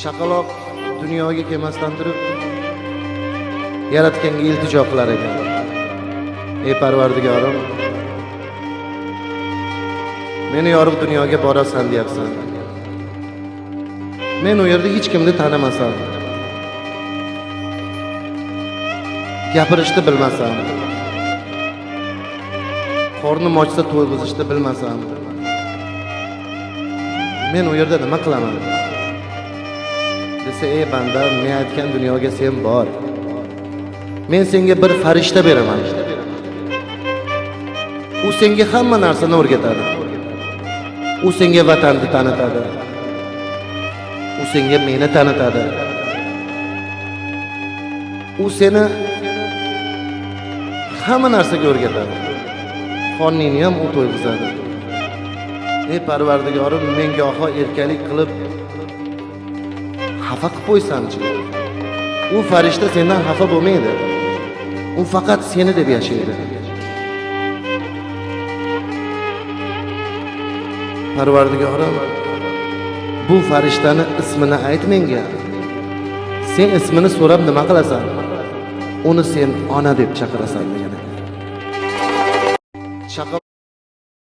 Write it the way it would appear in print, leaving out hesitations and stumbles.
Chaqaloq dunyoga kelmasdan turib yaratganga iltijo qilar ekan. Ey Parvardigorim, meni yorug' dunyoga borasan deyapsan. Men u yerda hech kimni tanimasam, gapirishni bilmasam, qornim ochsa to'yg'izishni bilmasam, men u yerda nima qilaman? Desa, ey banda, men aytgan dunyoga sen bor. Men senga bir farishta beraman. U senga hamma narsani o'rgatadi. U senga vatanni tanitadi. U senga meni tanitadi. U seni hamma narsaga o'rgatadi. Qorningni ham u to'yg'izadi. Ey Parvardigorim, menga goho erkalik qilib xafa qilib qo'ysamchi. U farishta sendan xafa bo'lmaydi. U faqat seni deb yashaydi. Parvardigorim, bu farishtani ismini ayt menga. Sen ismini so'rab nima qilasan? Uni sen ona deb chaqirasan degan.